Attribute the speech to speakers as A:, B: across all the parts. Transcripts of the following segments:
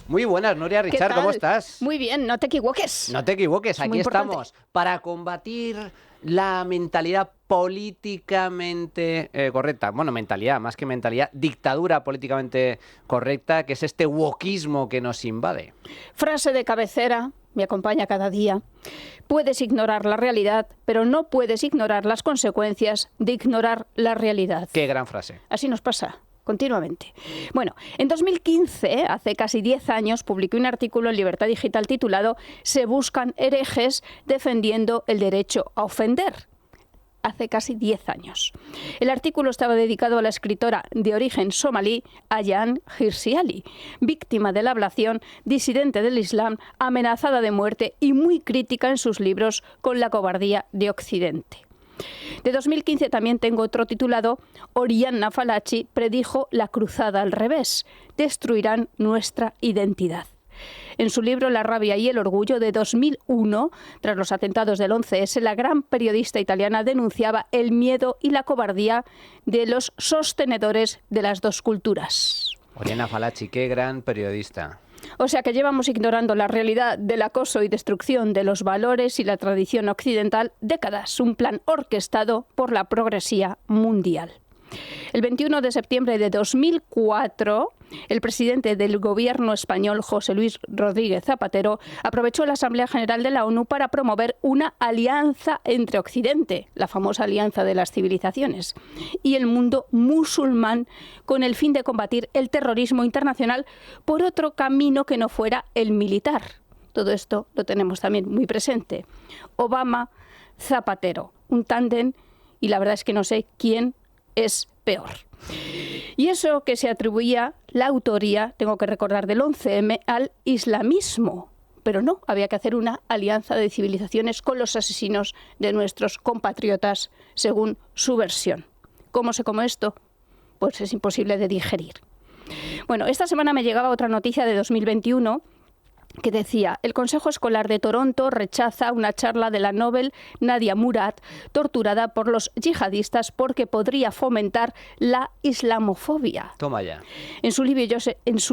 A: Muy buenas, Nuria Richard, ¿cómo estás?
B: Muy bien, no te equivoques.
A: No te equivoques, aquí estamos para combatir la mentalidad políticamente correcta. Bueno, mentalidad, más que mentalidad, dictadura políticamente correcta, que es este wokismo que nos invade.
B: Frase de cabecera, me acompaña cada día. Puedes ignorar la realidad, pero no puedes ignorar las consecuencias de ignorar la realidad.
A: Qué gran frase.
B: Así nos pasa continuamente. Bueno, en 2015, hace casi 10 años, publiqué un artículo en Libertad Digital titulado «Se buscan herejes defendiendo el derecho a ofender». Hace casi 10 años. El artículo estaba dedicado a la escritora de origen somalí, Ayaan Hirsi Ali, víctima de la ablación, disidente del Islam, amenazada de muerte y muy crítica en sus libros con la cobardía de Occidente. De 2015 también tengo otro titulado Oriana Fallaci predijo la cruzada al revés. Destruirán nuestra identidad. En su libro La rabia y el orgullo de 2001, tras los atentados del 11S, la gran periodista italiana denunciaba el miedo y la cobardía de los sostenedores de las dos culturas.
A: Oriana Fallaci, qué gran periodista.
B: O sea que llevamos ignorando la realidad del acoso y destrucción de los valores y la tradición occidental décadas, un plan orquestado por la progresía mundial. El 21 de septiembre de 2004, el presidente del gobierno español, José Luis Rodríguez Zapatero, aprovechó la Asamblea General de la ONU para promover una alianza entre Occidente, la famosa alianza de las civilizaciones, y el mundo musulmán con el fin de combatir el terrorismo internacional por otro camino que no fuera el militar. Todo esto lo tenemos también muy presente. Obama-Zapatero, un tándem, y la verdad es que no sé quién es peor. Y eso que se atribuía la autoría, tengo que recordar, del 11M al islamismo. Pero no, había que hacer una alianza de civilizaciones con los asesinos de nuestros compatriotas, según su versión. ¿Cómo se come esto? Pues es imposible de digerir. Bueno, esta semana me llegaba otra noticia de 2021 que decía: el Consejo Escolar de Toronto rechaza una charla de la Nobel Nadia Murad, torturada por los yihadistas porque podría fomentar la islamofobia.
A: Toma ya.
B: En su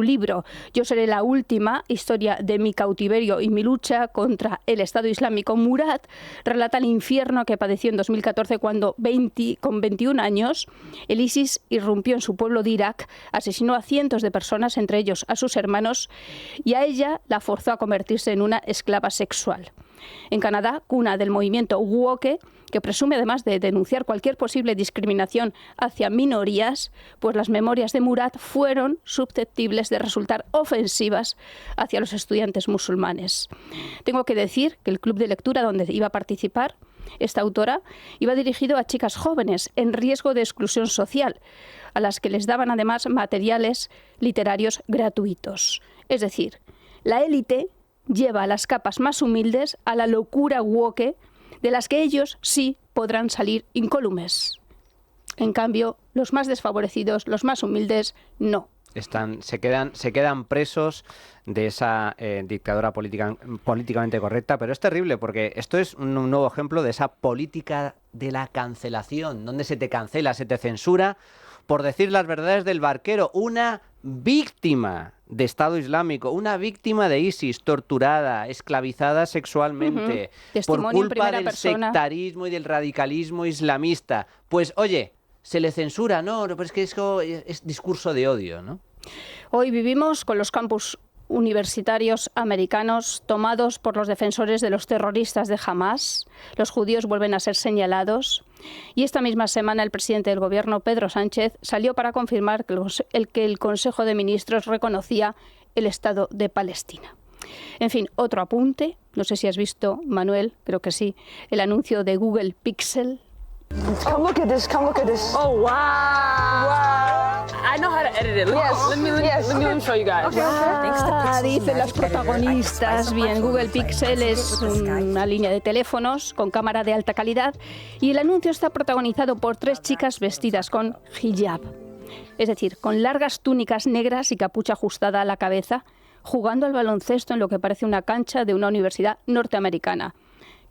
B: libro Yo seré la última, historia de mi cautiverio y mi lucha contra el Estado Islámico, Murad relata el infierno que padeció en 2014 cuando, con 21 años, el ISIS irrumpió en su pueblo de Irak, asesinó a cientos de personas, entre ellos a sus hermanos, y a ella la forzó a convertirse en una esclava sexual. En Canadá, cuna del movimiento woke, que presume además de denunciar cualquier posible discriminación hacia minorías, pues las memorias de Murad fueron susceptibles de resultar ofensivas hacia los estudiantes musulmanes. Tengo que decir que el club de lectura donde iba a participar esta autora iba dirigido a chicas jóvenes en riesgo de exclusión social, a las que les daban además materiales literarios gratuitos. Es decir, la élite lleva a las capas más humildes a la locura woke, de las que ellos sí podrán salir incólumes. En cambio, los más desfavorecidos, los más humildes, no.
A: Se quedan presos de esa dictadura políticamente correcta, pero es terrible porque esto es un nuevo ejemplo de esa política de la cancelación, donde se te cancela, se te censura por decir las verdades del barquero. Una víctima de Estado Islámico, una víctima de ISIS, torturada, esclavizada sexualmente, por culpa del sectarismo y del radicalismo islamista. Pues oye, se le censura, no, pero es que eso es discurso de odio, ¿no?
B: Hoy vivimos con los campus universitarios americanos tomados por los defensores de los terroristas de Hamás. Los judíos vuelven a ser señalados. Y esta misma semana el presidente del gobierno, Pedro Sánchez, salió para confirmar que el Consejo de Ministros reconocía el Estado de Palestina. En fin, otro apunte. No sé si has visto, Manuel, creo que sí, el anuncio de Google Pixel.
C: Come look at this, come look at this.
D: Oh, wow. Wow. I know how to edit it. Let me show you guys.
B: Dicen las protagonistas. Bien, Google Pixel es una línea de teléfonos con cámara de alta calidad y el anuncio está protagonizado por 3 chicas vestidas con hijab, es decir, con largas túnicas negras y capucha ajustada a la cabeza, jugando al baloncesto en lo que parece una cancha de una universidad norteamericana.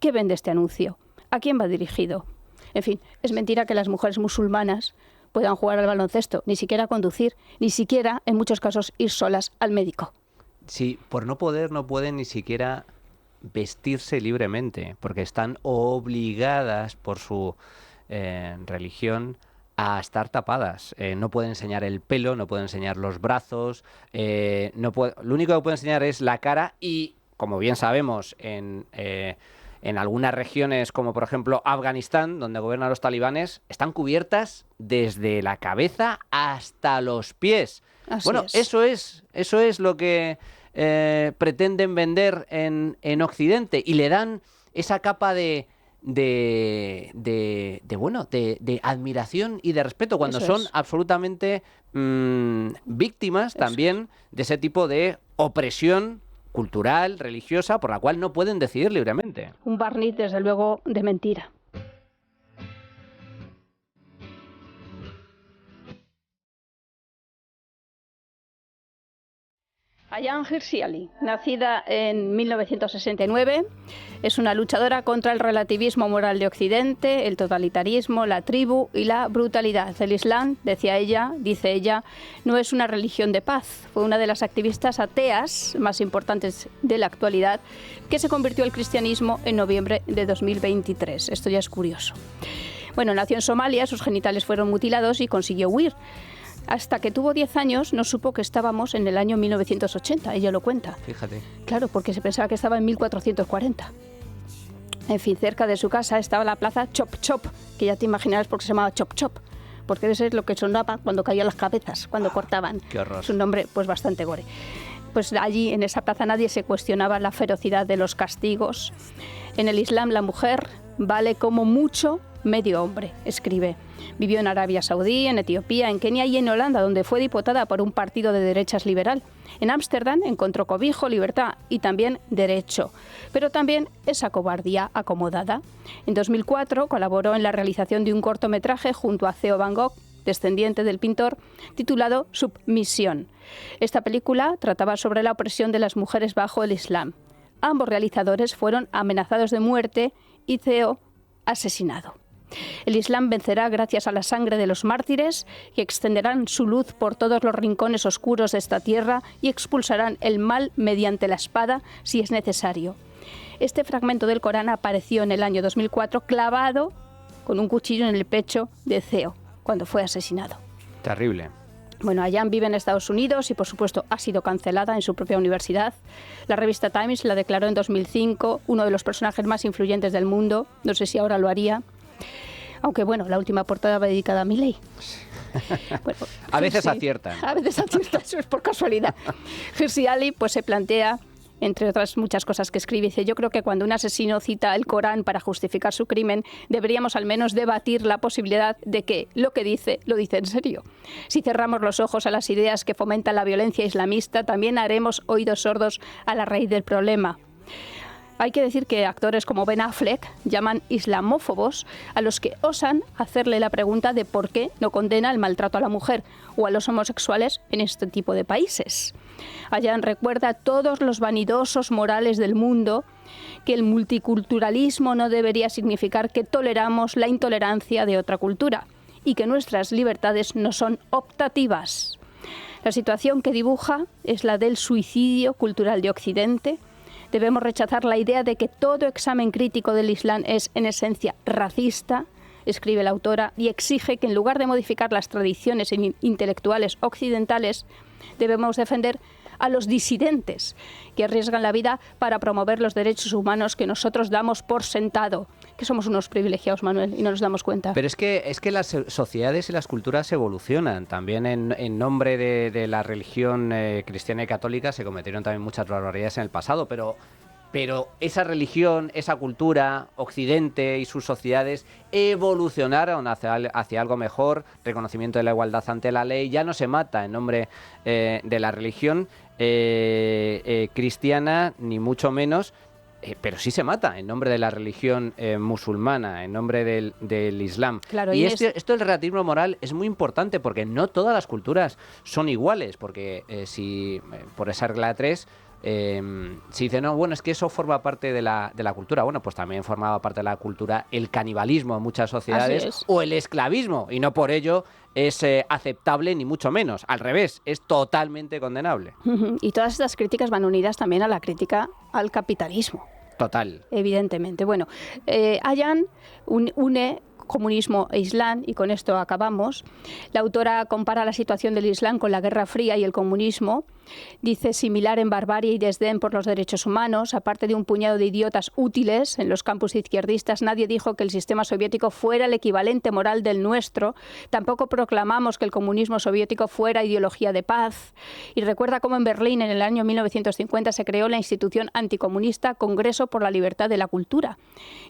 B: ¿Qué vende este anuncio? ¿A quién va dirigido? En fin, es mentira que las mujeres musulmanas puedan jugar al baloncesto, ni siquiera conducir, ni siquiera, en muchos casos, ir solas al médico.
A: Sí, por no poder, no pueden ni siquiera vestirse libremente, porque están obligadas por su religión a estar tapadas. No pueden enseñar el pelo, no pueden enseñar los brazos, lo único que pueden enseñar es la cara y, como bien sabemos, en algunas regiones, como por ejemplo Afganistán, donde gobiernan los talibanes, están cubiertas desde la cabeza hasta los pies.
B: Así
A: Bueno,
B: es.
A: eso es lo que pretenden vender en Occidente y le dan esa capa de admiración y de respeto cuando
B: Eso
A: son
B: es.
A: absolutamente víctimas también de ese tipo de opresión cultural, religiosa, por la cual no pueden decidir libremente.
B: Un barniz, desde luego, de mentira. Ayaan Hirsi Ali, nacida en 1969, es una luchadora contra el relativismo moral de Occidente, el totalitarismo, la tribu y la brutalidad. El Islam, dice ella, no es una religión de paz. Fue una de las activistas ateas más importantes de la actualidad que se convirtió al cristianismo en noviembre de 2023. Esto ya es curioso. Bueno, nació en Somalia, sus genitales fueron mutilados y consiguió huir. Hasta que tuvo 10 años no supo que estábamos en el año 1980, ella lo cuenta.
A: Fíjate.
B: Claro, porque se pensaba que estaba en 1440. En fin, cerca de su casa estaba la plaza Chop Chop, que ya te imaginarás por qué se llamaba Chop Chop, porque debe ser lo que sonaba cuando caían las cabezas, cuando cortaban.
A: Qué horror.
B: Es un nombre pues bastante gore. Pues allí, en esa plaza, nadie se cuestionaba la ferocidad de los castigos. En el Islam, la mujer vale como mucho medio hombre, escribe. Vivió en Arabia Saudí, en Etiopía, en Kenia y en Holanda, donde fue diputada por un partido de derechas liberal. En Ámsterdam encontró cobijo, libertad y también derecho, pero también esa cobardía acomodada. En 2004 colaboró en la realización de un cortometraje junto a Theo Van Gogh, descendiente del pintor, titulado Submisión. Esta película trataba sobre la opresión de las mujeres bajo el Islam. Ambos realizadores fueron amenazados de muerte y Theo asesinado. El Islam vencerá gracias a la sangre de los mártires, que extenderán su luz por todos los rincones oscuros de esta tierra y expulsarán el mal mediante la espada si es necesario. Este fragmento del Corán apareció en el año 2004 clavado con un cuchillo en el pecho de Theo, cuando fue asesinado.
A: Terrible.
B: Bueno, Ayaan vive en Estados Unidos y, por supuesto, ha sido cancelada en su propia universidad. La revista Times la declaró en 2005 uno de los personajes más influyentes del mundo. No sé si ahora lo haría. Aunque, bueno, la última portada va dedicada a Milei. Bueno,
A: A veces
B: sí,
A: aciertan.
B: A veces aciertan, eso es por casualidad. Hirsi Ali pues, se plantea, entre otras muchas cosas que escribe, dice: yo creo que cuando un asesino cita el Corán para justificar su crimen, deberíamos al menos debatir la posibilidad de que lo que dice, lo dice en serio. Si cerramos los ojos a las ideas que fomentan la violencia islamista, también haremos oídos sordos a la raíz del problema. Hay que decir que actores como Ben Affleck llaman islamófobos a los que osan hacerle la pregunta de por qué no condena el maltrato a la mujer o a los homosexuales en este tipo de países. Ayaan recuerda a todos los vanidosos morales del mundo que el multiculturalismo no debería significar que toleramos la intolerancia de otra cultura y que nuestras libertades no son optativas. La situación que dibuja es la del suicidio cultural de Occidente. Debemos rechazar la idea de que todo examen crítico del Islam es, en esencia, racista, escribe la autora, y exige que en lugar de modificar las tradiciones intelectuales occidentales, debemos defender a los disidentes que arriesgan la vida para promover los derechos humanos que nosotros damos por sentado. Que somos unos privilegiados, Manuel, y no nos damos cuenta.
A: Pero es que las sociedades y las culturas evolucionan. También en nombre de la religión cristiana y católica se cometieron también muchas barbaridades en el pasado, pero esa religión, esa cultura, Occidente y sus sociedades evolucionaron hacia algo mejor, reconocimiento de la igualdad ante la ley. Ya no se mata en nombre de la religión cristiana, ni mucho menos, pero sí se mata en nombre de la religión musulmana, en nombre del Islam.
B: Claro,
A: y esto del relativismo moral es muy importante porque no todas las culturas son iguales, porque si por esa regla 3 se dice, no, bueno, es que eso forma parte de la cultura. Bueno, pues también formaba parte de la cultura el canibalismo en muchas sociedades o el esclavismo, y no por ello es aceptable ni mucho menos. Al revés, es totalmente condenable.
B: Y todas estas críticas van unidas también a la crítica al capitalismo.
A: Total.
B: Evidentemente. Bueno, Ayan une comunismo e Islam, y con esto acabamos. La autora compara la situación del Islam con la Guerra Fría y el comunismo. Dice, similar en barbarie y desdén por los derechos humanos. Aparte de un puñado de idiotas útiles en los campus izquierdistas, nadie dijo que el sistema soviético fuera el equivalente moral del nuestro. Tampoco proclamamos que el comunismo soviético fuera ideología de paz. Y recuerda cómo en Berlín, en el año 1950, se creó la institución anticomunista Congreso por la Libertad de la Cultura,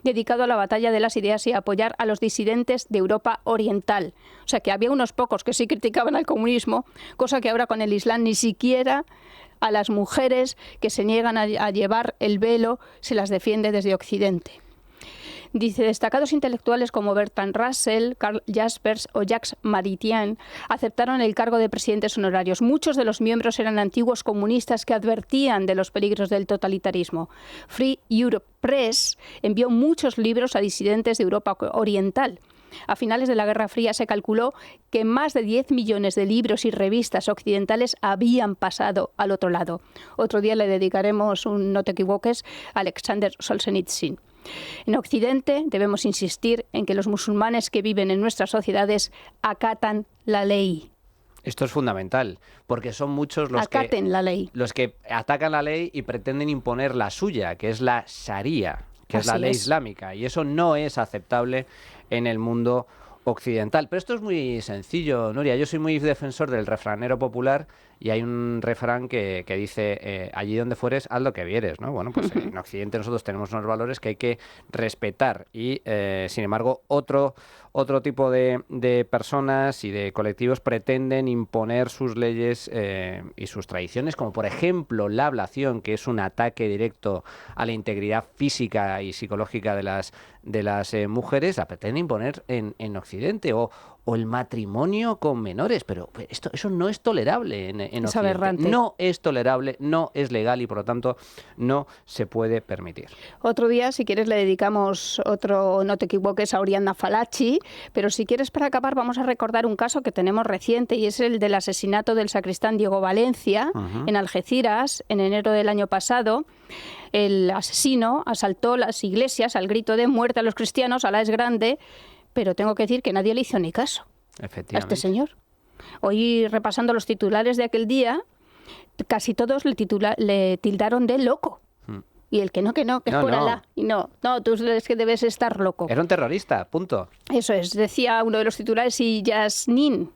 B: dedicado a la batalla de las ideas y a apoyar a los disidentes de Europa Oriental. O sea, que había unos pocos que sí criticaban al comunismo, cosa que ahora con el Islam ni siquiera a las mujeres que se niegan a llevar el velo se las defiende desde Occidente. Dice, destacados intelectuales como Bertrand Russell, Karl Jaspers o Jacques Maritain aceptaron el cargo de presidentes honorarios. Muchos de los miembros eran antiguos comunistas que advertían de los peligros del totalitarismo. Free Europe Press envió muchos libros a disidentes de Europa Oriental. A finales de la Guerra Fría se calculó que más de 10 millones de libros y revistas occidentales habían pasado al otro lado. Otro día le dedicaremos un no te equivoques a Alexander Solzhenitsyn. En Occidente debemos insistir en que los musulmanes que viven en nuestras sociedades acatan la ley.
A: Esto es fundamental, porque son muchos los que atacan la ley y pretenden imponer la suya, que es la Sharia, que es la ley islámica, y eso no es aceptable en el mundo occidental. Pero esto es muy sencillo, Nuria. Yo soy muy defensor del refranero popular, y hay un refrán que dice, allí donde fueres, haz lo que vieres, ¿no? Bueno, pues en Occidente nosotros tenemos unos valores que hay que respetar, y sin embargo otro tipo de personas y de colectivos pretenden imponer sus leyes y sus tradiciones, como por ejemplo la ablación, que es un ataque directo a la integridad física y psicológica de las mujeres, la pretenden imponer en Occidente, o el matrimonio con menores, pero eso no es tolerable en Occidente.
B: Aberrante.
A: No es tolerable, no es legal, y por lo tanto no se puede permitir.
B: Otro día, si quieres, le dedicamos otro no te equivoques a Oriana Fallaci, pero si quieres, para acabar, vamos a recordar un caso que tenemos reciente, y es el del asesinato del sacristán Diego Valencia en Algeciras en enero del año pasado. El asesino asaltó las iglesias al grito de muerte a los cristianos, Alá es grande, pero tengo que decir que nadie le hizo ni caso a este señor. Hoy, repasando los titulares de aquel día, casi todos le tildaron de loco. Y el que es por Alá. Y no, tú es que debes estar loco.
A: Era un terrorista, punto.
B: Eso es, decía uno de los titulares, y Yasmin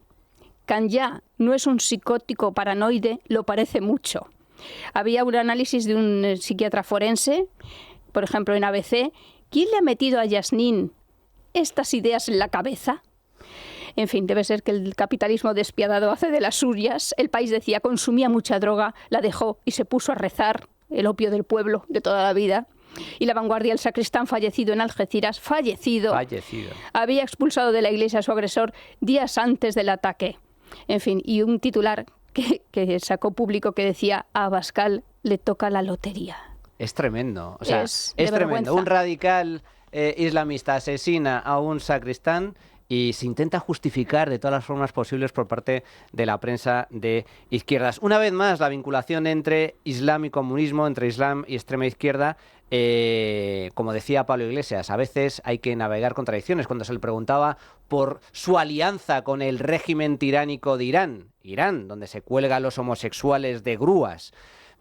B: Kanya no es un psicótico paranoide, lo parece mucho. Había un análisis de un psiquiatra forense, por ejemplo en ABC. ¿Quién le ha metido a Yasmin estas ideas en la cabeza? En fin, debe ser que el capitalismo despiadado hace de las suyas. El País decía, consumía mucha droga, la dejó y se puso a rezar, el opio del pueblo de toda la vida. Y La Vanguardia, el sacristán fallecido en Algeciras, fallecido. Había expulsado de la iglesia a su agresor días antes del ataque. En fin, y un titular que sacó público que decía, a Abascal le toca la lotería.
A: Es tremendo, o sea, es
B: tremendo.
A: Vergüenza. Un radical islamista asesina a un sacristán y se intenta justificar de todas las formas posibles por parte de la prensa de izquierdas. Una vez más, la vinculación entre Islam y comunismo, entre Islam y extrema izquierda, como decía Pablo Iglesias, a veces hay que navegar contradicciones. Cuando se le preguntaba por su alianza con el régimen tiránico de Irán, donde se cuelga a los homosexuales de grúas,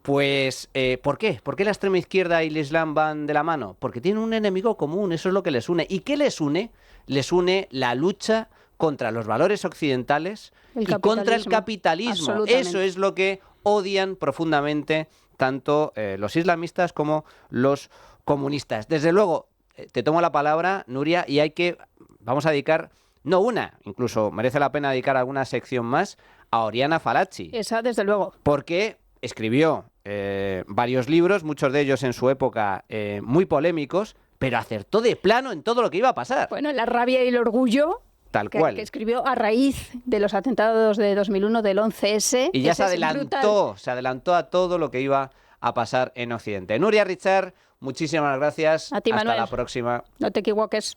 A: pues, ¿por qué? ¿Por qué la extrema izquierda y el Islam van de la mano? Porque tienen un enemigo común, eso es lo que les une. ¿Y qué les une? Les une la lucha contra los valores occidentales y contra el capitalismo. Eso es lo que odian profundamente tanto los islamistas como los comunistas. Desde luego, te tomo la palabra, Nuria, y vamos a dedicar, no una, incluso merece la pena dedicar alguna sección más a Oriana Fallaci.
B: Esa, desde luego.
A: Porque escribió varios libros, muchos de ellos en su época muy polémicos, pero acertó de plano en todo lo que iba a pasar.
B: Bueno, La rabia y el orgullo,
A: tal cual,
B: que escribió a raíz de los atentados de 2001 del 11S.
A: Y ya se adelantó a todo lo que iba a pasar en Occidente. Nuria Richard, muchísimas gracias.
B: A ti,
A: Hasta
B: Manuel.
A: la próxima.
B: No te equivoques.